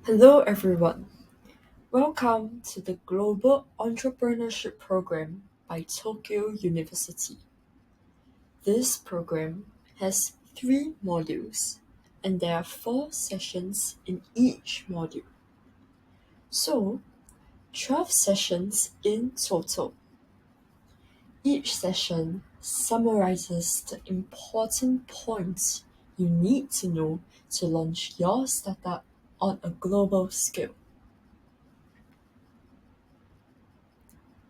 Hello everyone. Welcome to the Global Entrepreneurship Program by Tokyo University. This program has 3 modules and there are 4 sessions in each module. So, 12 sessions in total. Each session summarizes the important points you need to know to launch your startup on a global scale.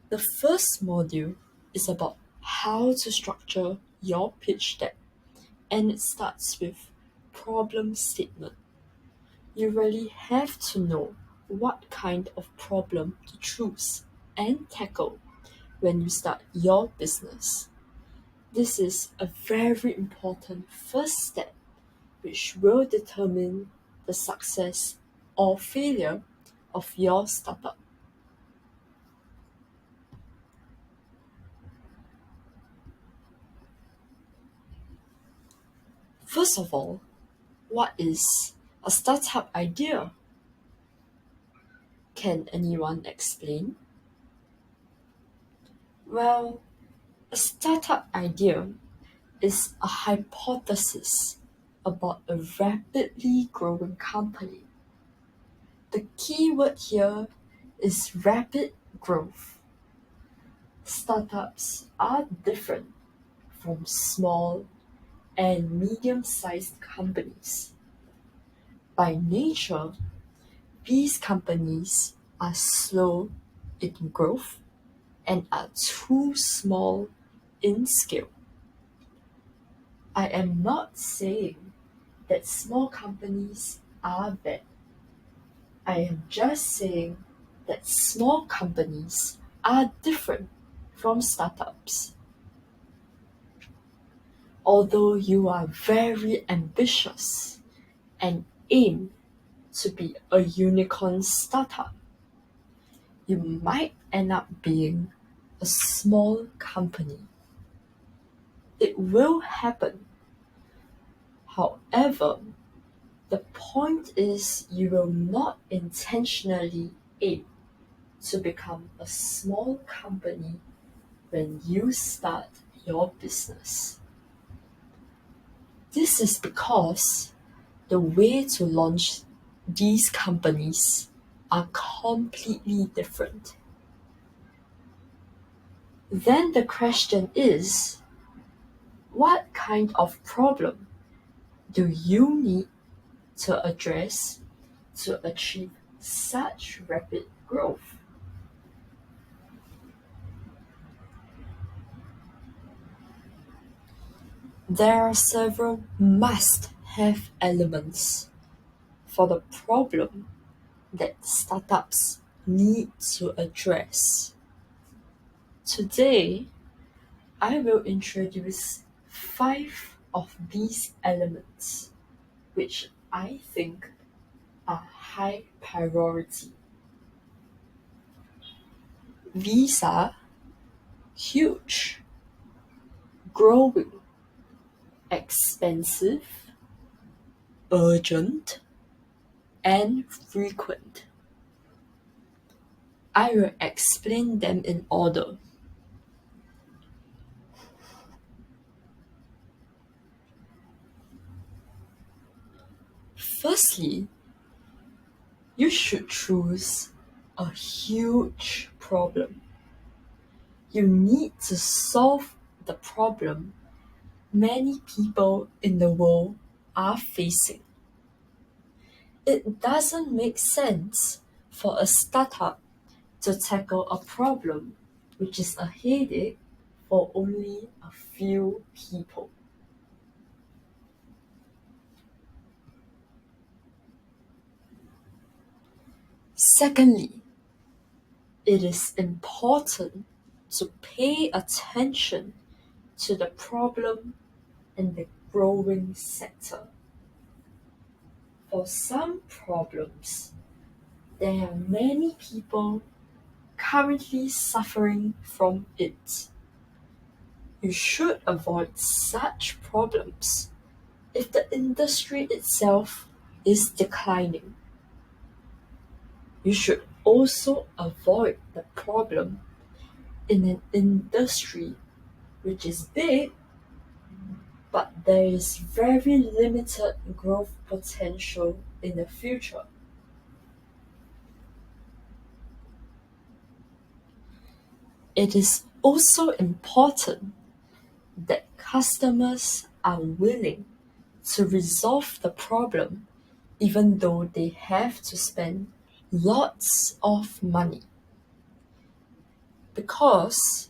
The first module is about how to structure your pitch deck, and it starts with problem statement. You really have to know what kind of problem to choose and tackle when you start your business. This is a very important first step which will determine the success or failure of your startup. First of all, what is a startup idea? Can anyone explain? Well, a startup idea is a hypothesis about a rapidly growing company. The key word here is rapid growth. Startups are different from small and medium-sized companies. By nature, these companies are slow in growth and are too small in scale. I am not saying that small companies are bad. I am just saying that small companies are different from startups. Although you are very ambitious and aim to be a unicorn startup, you might end up being a small company. It will happen. However, the point is you will not intentionally aim to become a small company when you start your business. This is because the way to launch these companies are completely different. Then the question is, what kind of problem do you need to address to achieve such rapid growth? There are several must-have elements for the problem that startups need to address. Today, I will introduce 5 of these elements, which I think are high priority. These are huge, growing, expensive, urgent, and frequent. I will explain them in order. Firstly, you should choose a huge problem. You need to solve the problem many people in the world are facing. It doesn't make sense for a startup to tackle a problem which is a headache for only a few people. Secondly, it is important to pay attention to the problem and the growing sector. For some problems, there are many people currently suffering from it. You should avoid such problems if the industry itself is declining. You should also avoid the problem in an industry which is big, but there is very limited growth potential in the future. It is also important that customers are willing to resolve the problem even though they have to spend lots of money. Because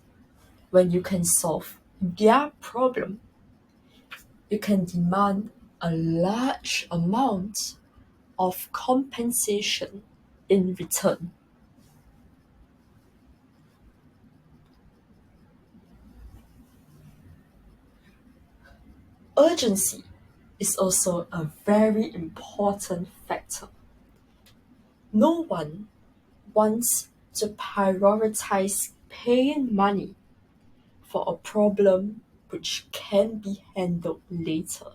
when you can solve their problem, you can demand a large amount of compensation in return. Urgency is also a very important factor. No one wants to prioritize paying money for a problem which can be handled later.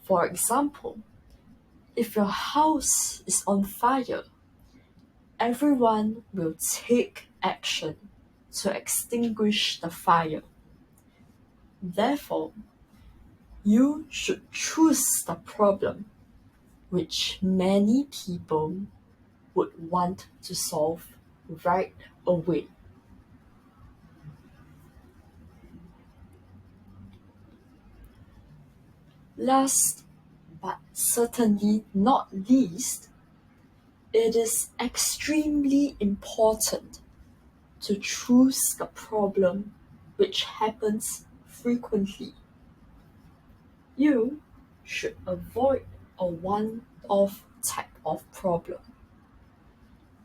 For example, if your house is on fire, everyone will take action to extinguish the fire. Therefore, you should choose the problem which many people would want to solve right away. Last but certainly not least, it is extremely important to choose the problem which happens frequently. You should avoid a one-off type of problem.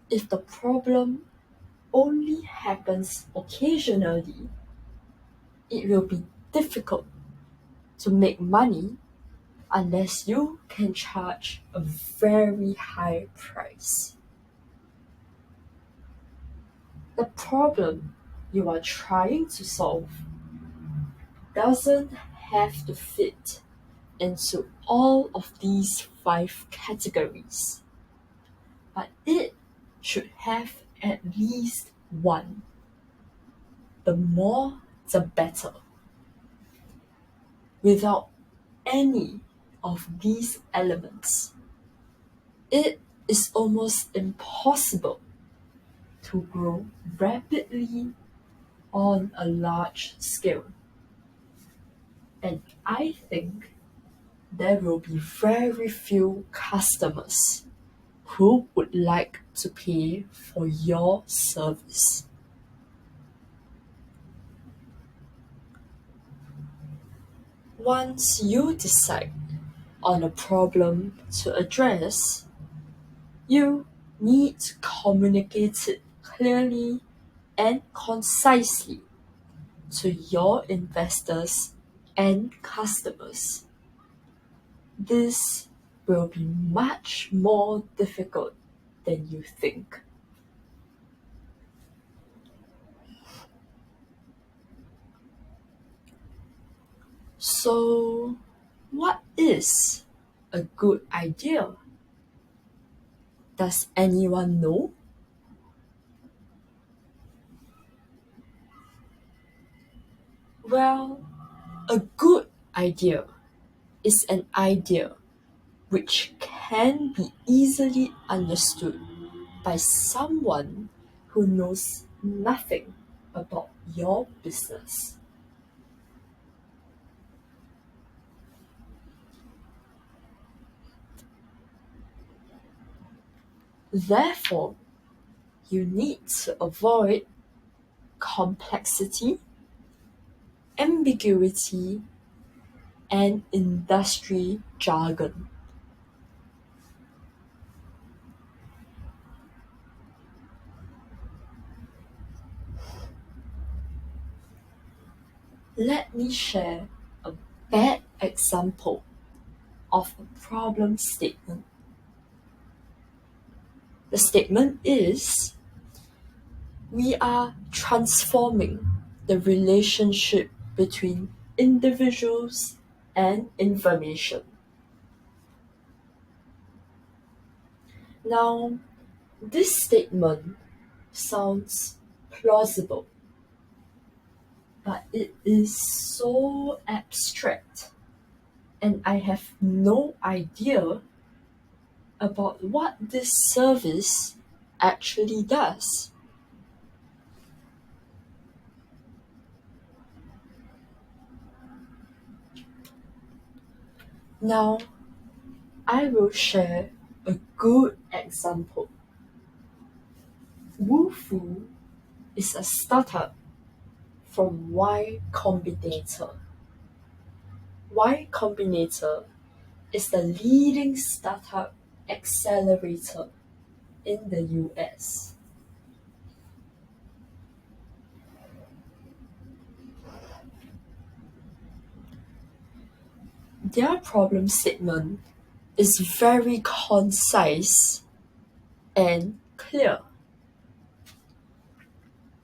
If the problem only happens occasionally, it will be difficult to make money unless you can charge a very high price. The problem you are trying to solve doesn't have to fit into all of these 5 categories, but it should have at least one. The more, the better. Without any of these elements, it is almost impossible to grow rapidly on a large scale. And I think there will be very few customers who would like to pay for your service. Once you decide on a problem to address, you need to communicate it clearly and concisely to your investors and customers. This will be much more difficult than you think. So, what is a good idea? Does anyone know? Well, a good idea is an idea which can be easily understood by someone who knows nothing about your business. Therefore, you need to avoid complexity, ambiguity, and industry jargon. Let me share a bad example of a problem statement. The statement is, we are transforming the relationship between individuals and information. Now, this statement sounds plausible, but it is so abstract, and I have no idea about what this service actually does. Now, I will share a good example. Wufu is a startup from Y Combinator. Y Combinator is the leading startup accelerator in the US. Their problem statement is very concise and clear.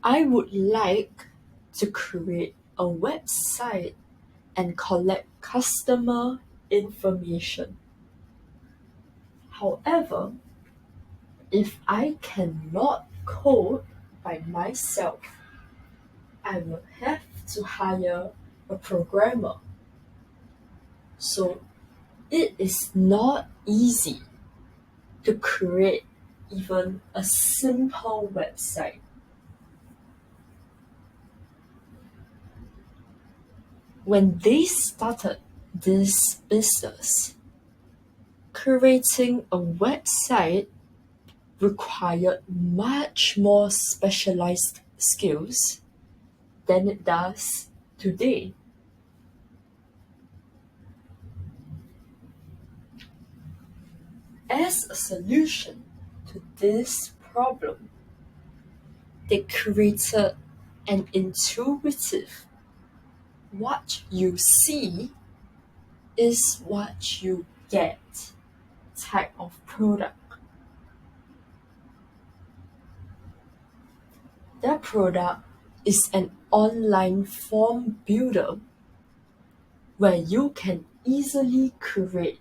I would like to create a website and collect customer information. However, if I cannot code by myself, I will have to hire a programmer. So it is not easy to create even a simple website. When they started this business, creating a website required much more specialized skills than it does today. As a solution to this problem, they created an intuitive "what you see is what you get" type of product. Their product is an online form builder where you can easily create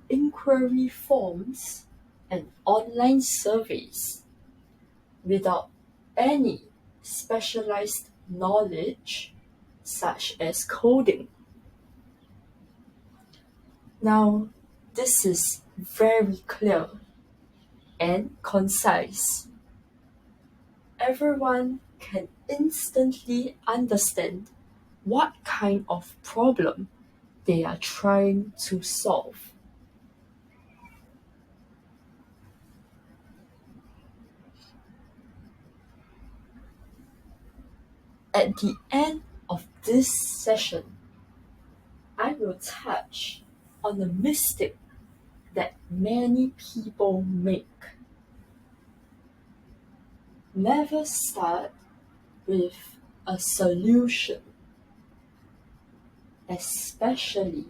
inquiry forms and online surveys without any specialized knowledge such as coding. Now, this is very clear and concise. Everyone can instantly understand what kind of problem they are trying to solve. At the end of this session, I will touch on a mistake that many people make. Never start with a solution, especially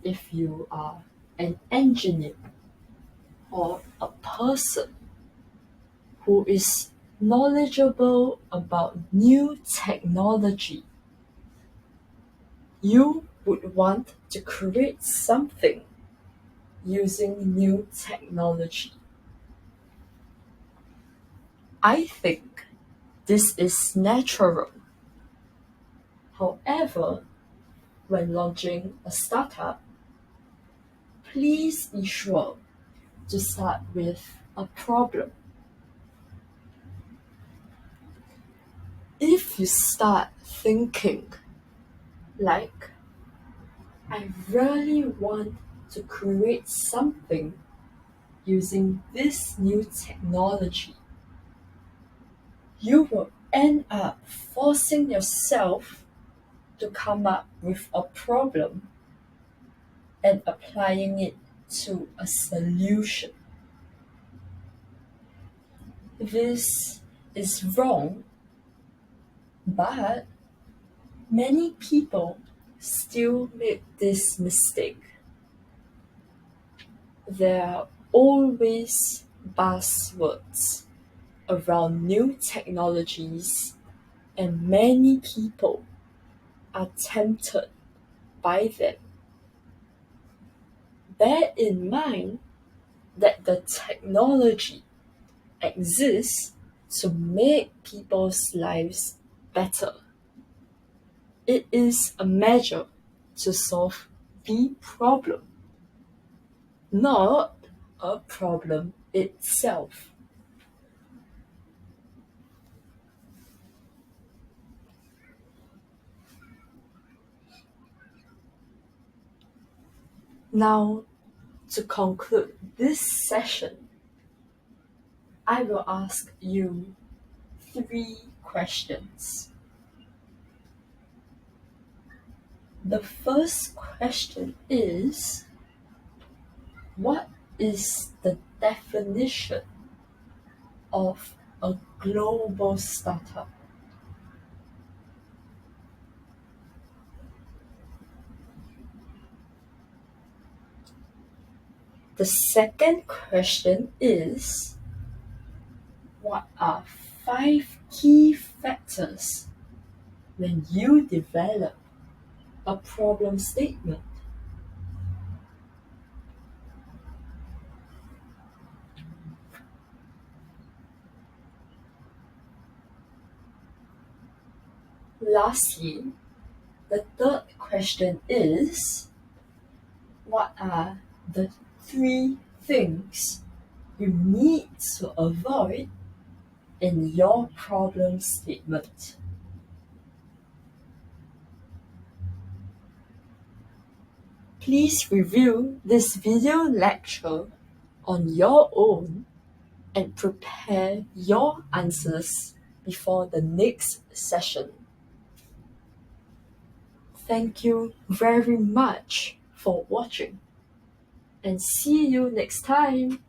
if you are an engineer or a person who is knowledgeable about new technology. You would want to create something using new technology. I think this is natural. However, when launching a startup, please be sure to start with a problem. If you start thinking like, I really want to create something using this new technology, you will end up forcing yourself to come up with a problem and applying it to a solution. This is wrong, but many people still make this mistake. There are always buzzwords around new technologies, and many people are tempted by them. Bear in mind that the technology exists to make people's lives better. It is a measure to solve the problem, not a problem itself. Now, to conclude this session, I will ask you 3 questions. The first question is, what is the definition of a global startup? The second question is, what are 5 key factors when you develop a problem statement? Lastly, the third question is, what are the 3 things you need to avoid in your problem statement? Please review this video lecture on your own and prepare your answers before the next session. Thank you very much for watching, and see you next time.